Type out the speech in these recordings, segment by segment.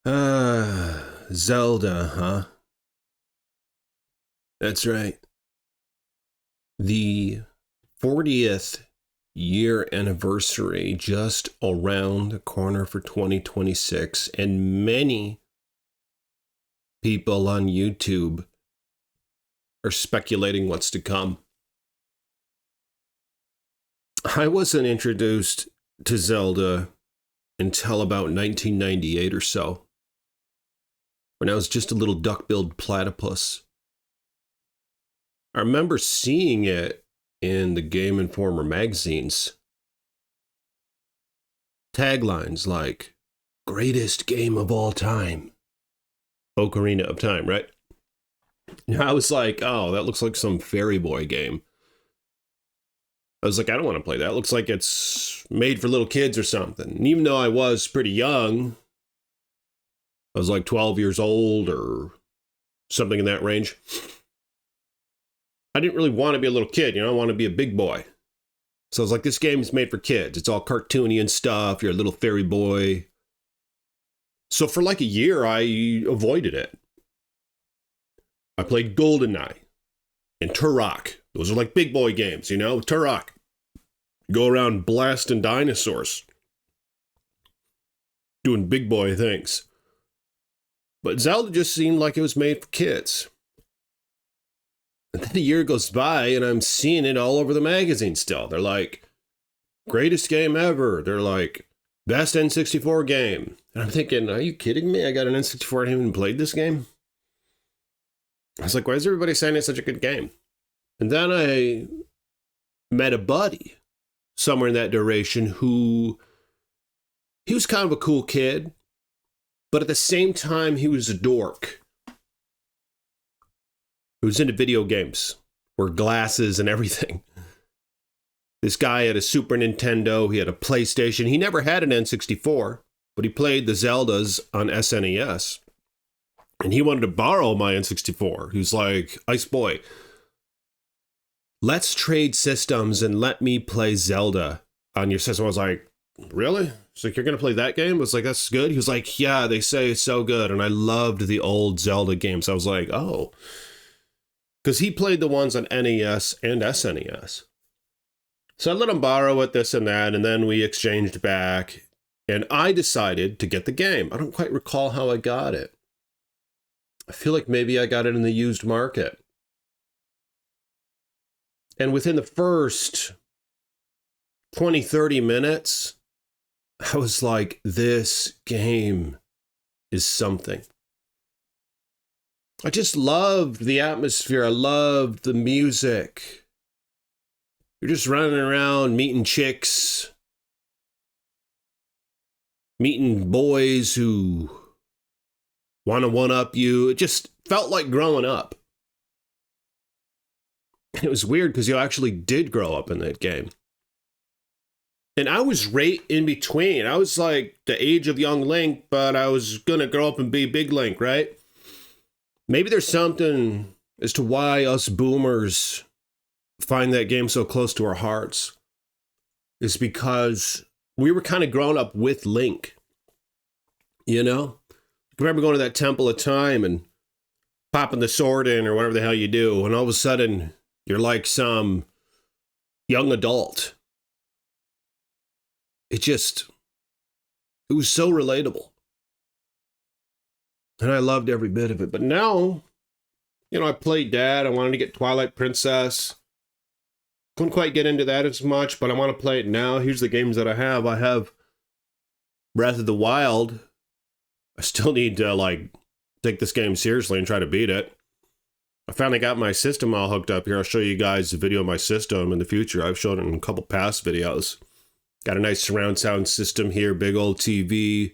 Zelda, huh? That's right. The 40th year anniversary just around the corner for 2026, and many people on YouTube are speculating what's to come. I wasn't introduced to Zelda until about 1998 or so, when I was just a little duck-billed platypus. I remember seeing it in the Game Informer magazines. Taglines like, greatest game of all time. Ocarina of Time, right? And I was like, oh, that looks like some Fairy Boy game. I was like, I don't want to play that. It looks like it's made for little kids or something. And even though I was pretty young, I was like 12 years old or something in that range, I didn't really want to be a little kid, I want to be a big boy. So I was like, this game is made for kids. It's all cartoony and stuff. You're a little fairy boy. So for like a year, I avoided it. I played GoldenEye and Turok. Those are like big boy games, Turok. Go around blasting dinosaurs. Doing big boy things. But Zelda just seemed like it was made for kids. And then a year goes by and I'm seeing it all over the magazine still. They're like, greatest game ever. They're like, best N64 game. And I'm thinking, are you kidding me? I got an N64 and haven't even played this game? I was like, why is everybody saying it's such a good game? And then I met a buddy somewhere in that duration he was kind of a cool kid, but at the same time, he was a dork. He was into video games, wore glasses and everything. This guy had a Super Nintendo, he had a PlayStation. He never had an N64, but he played the Zeldas on SNES. And he wanted to borrow my N64. He was like, Ice Boy, let's trade systems and let me play Zelda on your system. I was like, really? He's like, you're going to play that game? I was like, that's good. He was like, yeah, they say it's so good. And I loved the old Zelda games. I was like, oh. Because he played the ones on NES and SNES. So I let him borrow it, this and that, and then we exchanged back. And I decided to get the game. I don't quite recall how I got it. I feel like maybe I got it in the used market. And within the first 20, 30 minutes, I was like, this game is something. I just loved the atmosphere. I loved the music. You're just running around meeting chicks, meeting boys who want to one-up you. It just felt like growing up. And it was weird because you actually did grow up in that game. And I was right in between. I was like the age of young Link, but I was going to grow up and be big Link, right? Maybe there's something as to why us boomers find that game so close to our hearts. Is because we were kind of grown up with Link. I remember going to that Temple of Time and popping the sword in or whatever the hell you do. And all of a sudden, you're like some young adult. It was so relatable. And I loved every bit of it. But now, I played that. I wanted to get Twilight Princess. Couldn't quite get into that as much, but I want to play it now. Here's the games that I have. I have Breath of the Wild. I still need to, take this game seriously and try to beat it. I finally got my system all hooked up here. I'll show you guys a video of my system in the future. I've shown it in a couple past videos. Got a nice surround sound system here, big old TV.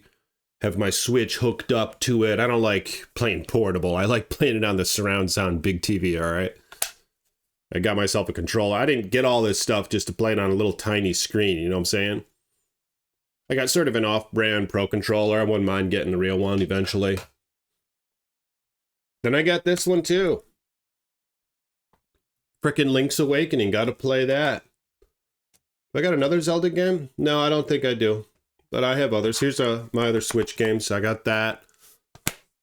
Have my Switch hooked up to it. I don't like playing portable. I like playing it on the surround sound big TV, all right? I got myself a controller. I didn't get all this stuff just to play it on a little tiny screen, you know what I'm saying? I got sort of an off-brand Pro controller. I wouldn't mind getting the real one eventually. Then I got this one too. Frickin' Link's Awakening. Got to play that. I got another Zelda game? No, I don't think I do. But I have others. Here's my other Switch games. I got that.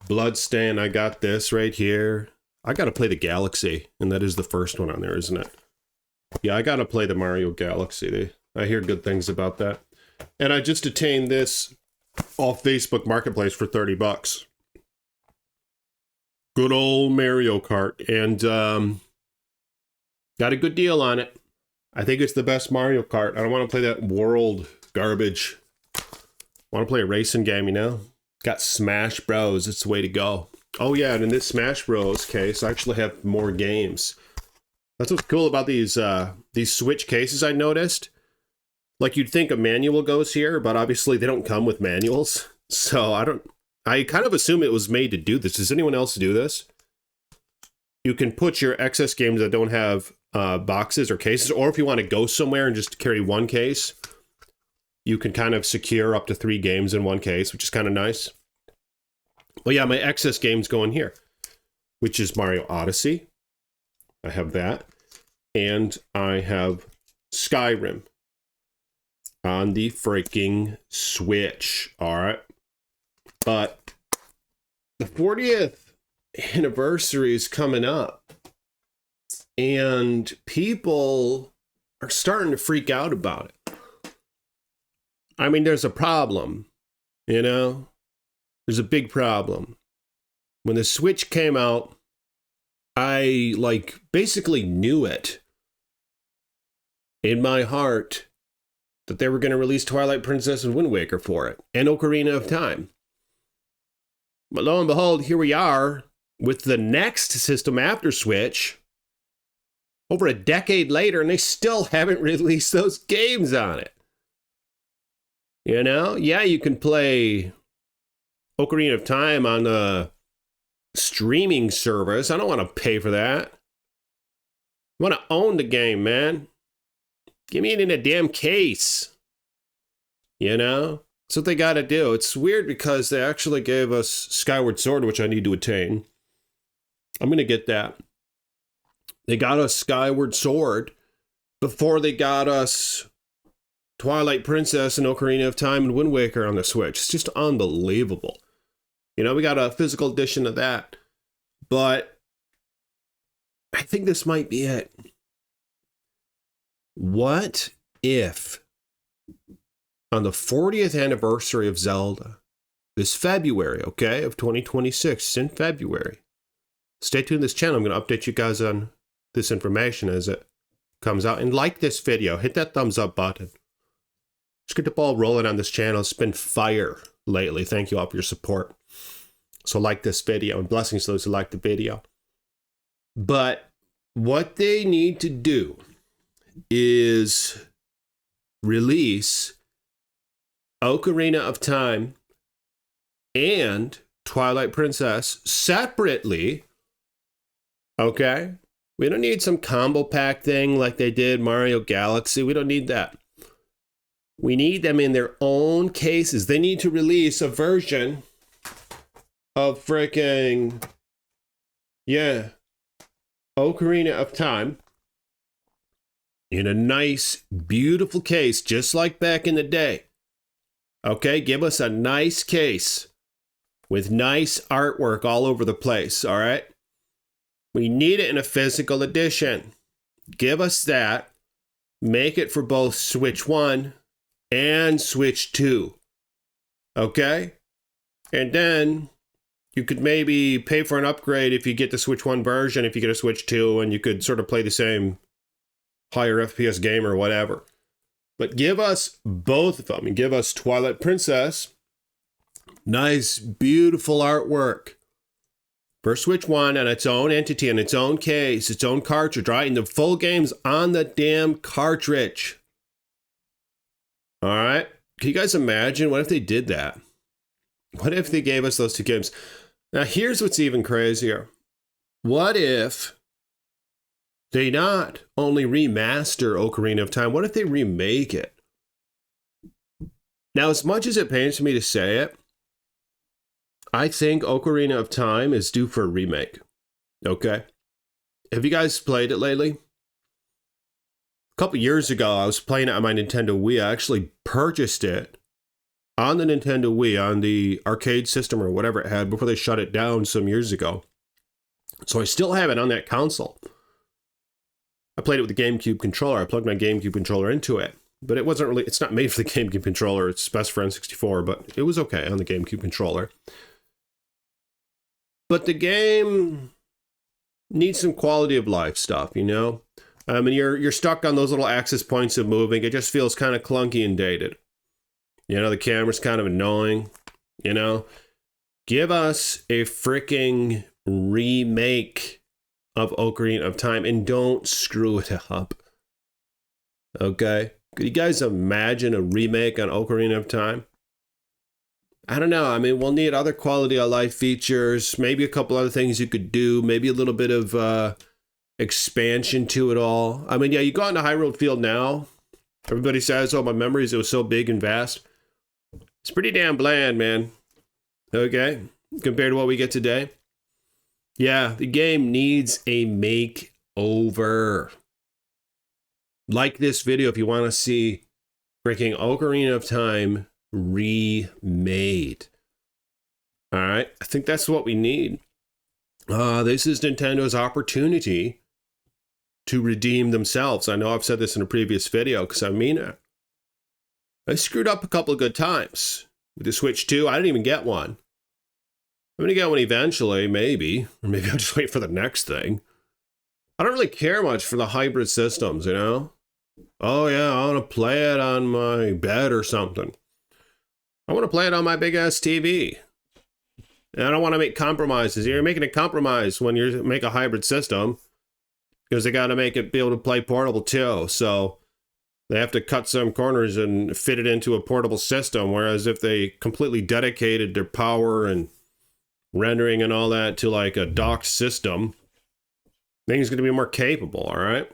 Bloodstain, I got this right here. I got to play the Galaxy, and that is the first one on there, isn't it? Yeah, I got to play the Mario Galaxy. I hear good things about that. And I just attained this off Facebook Marketplace for 30 bucks. Good old Mario Kart. And got a good deal on it. I think it's the best Mario Kart. I don't want to play that world garbage. I want to play a racing game, you know? Got Smash Bros. It's the way to go. Oh yeah, and in this Smash Bros. Case, I actually have more games. That's what's cool about these Switch cases I noticed. Like, you'd think a manual goes here, but obviously they don't come with manuals. So I kind of assume it was made to do this. Does anyone else do this? You can put your excess games that don't have boxes or cases, or if you want to go somewhere and just carry one case, you can kind of secure up to 3 games in one case, which is kind of nice. Well, yeah, my excess games go in here, which is Mario Odyssey. I have that. And I have Skyrim on the freaking Switch. All right. But the 40th anniversary is coming up, and people are starting to freak out about it. I mean, there's a problem, you know? There's a big problem. When the Switch came out, I, basically knew it in my heart that they were going to release Twilight Princess and Wind Waker for it, and Ocarina of Time. But lo and behold, here we are with the next system after Switch, over a decade later, and they still haven't released those games on it. You know? Yeah, you can play Ocarina of Time on a streaming service. I don't want to pay for that. I want to own the game, man. Give me it in a damn case. You know? That's what they got to do. It's weird because they actually gave us Skyward Sword, which I need to attain. I'm going to get that. They got us Skyward Sword before they got us Twilight Princess and Ocarina of Time and Wind Waker on the Switch. It's just unbelievable. You know, we got a physical edition of that. But I think this might be it. What if on the 40th anniversary of Zelda, this February, okay, of 2026, it's in February. Stay tuned to this channel. I'm going to update you guys on this information as it comes out. And like this video. Hit that thumbs up button. Let's get the ball rolling on this channel. It's been fire lately. Thank you all for your support. So like this video, and blessings to those who like the video. But what they need to do is release Ocarina of Time and Twilight Princess separately. Okay? We don't need some combo pack thing like they did Mario Galaxy. We don't need that. We need them in their own cases. They need to release a version of freaking, yeah, Ocarina of Time in a nice, beautiful case, just like back in the day. Okay, give us a nice case with nice artwork all over the place, all right? We need it in a physical edition. Give us that. Make it for both Switch 1 and Switch 2. Okay? And then you could maybe pay for an upgrade if you get the Switch 1 version, if you get a Switch 2, and you could sort of play the same higher FPS game or whatever. But give us both of them, and give us Twilight Princess. Nice, beautiful artwork for Switch 1 and its own entity, and its own case, its own cartridge, right? And the full game's on the damn cartridge. All right? Can you guys imagine? What if they did that? What if they gave us those 2 games? Now, here's what's even crazier. What if they not only remaster Ocarina of Time, what if they remake it? Now, as much as it pains me to say it, I think Ocarina of Time is due for a remake. Okay? Have you guys played it lately? A couple years ago, I was playing it on my Nintendo Wii. I actually purchased it on the Nintendo Wii, on the arcade system or whatever it had before they shut it down some years ago. So I still have it on that console. I played it with the GameCube controller. I plugged my GameCube controller into it. But it wasn't really, it's not made for the GameCube controller. It's best for N64, but it was okay on the GameCube controller. But the game needs some quality of life stuff, you know? I mean, you're stuck on those little access points of moving. It just feels kind of clunky and dated. You know, the camera's kind of annoying, you know? Give us a freaking remake of Ocarina of Time and don't screw it up. Okay? Could you guys imagine a remake on Ocarina of Time? I don't know. I mean, we'll need other quality of life features, maybe a couple other things you could do, maybe a little bit of expansion to it all. I mean, yeah, you go into Hyrule Field now. Everybody says, oh, my memories, it was so big and vast. It's pretty damn bland, man. Okay? Compared to what we get today. Yeah, the game needs a makeover. Like this video if you want to see freaking Ocarina of Time remade. All right, I think that's what we need. This is Nintendo's opportunity to redeem themselves. I know I've said this in a previous video because I mean it. I screwed up a couple of good times. With the Switch 2, I didn't even get one. I'm going to get one eventually, maybe. Or maybe I'll just wait for the next thing. I don't really care much for the hybrid systems, you know? Oh yeah, I want to play it on my bed or something. I want to play it on my big-ass TV. And I don't want to make compromises. You're making a compromise when you make a hybrid system. Because they got to make it be able to play portable too. So they have to cut some corners and fit it into a portable system. Whereas if they completely dedicated their power and rendering and all that to like a docked system, things going to be more capable, all right?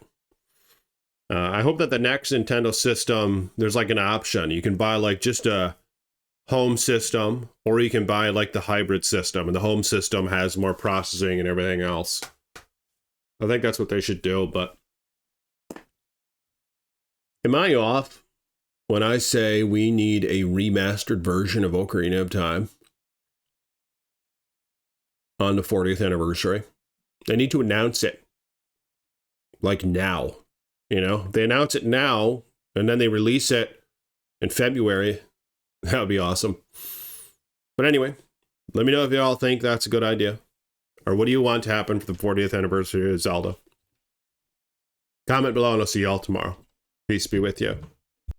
I hope that the next Nintendo system, there's like an option. You can buy like just a home system, or you can buy like the hybrid system, and the home system has more processing and everything else. I think that's what they should do, but am I off when I say we need a remastered version of Ocarina of Time on the 40th anniversary? They need to announce it. Like now. You know, they announce it now, and then they release it in February. That would be awesome. But anyway, let me know if you all think that's a good idea. Or what do you want to happen for the 40th anniversary of Zelda? Comment below, and I'll see you all tomorrow. Peace be with you.